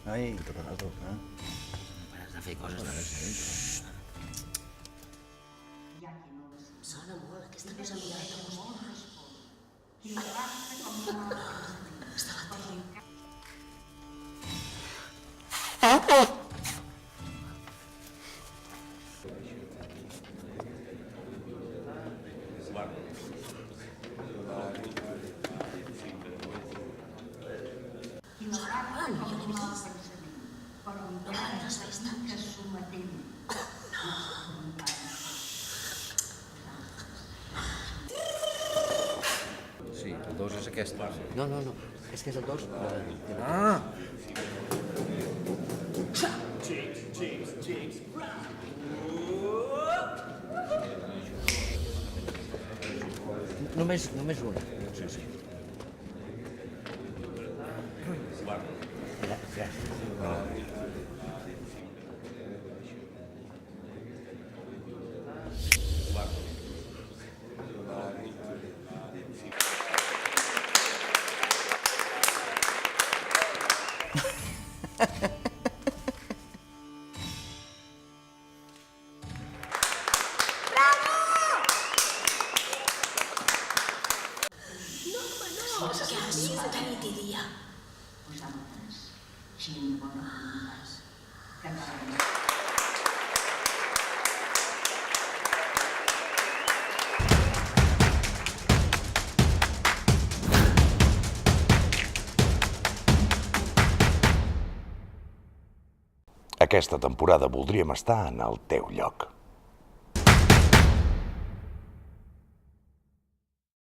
Ai, que t'ho tu, eh? Pares de fer coses de les... Sona molt, aquesta cosa mirada de vostè. Està la tele. Sí, el 2 és aquest. No, és que és el 2. Ah! Només una. Sí, sí. Gràcies. Aquesta temporada voldríem estar en el teu lloc.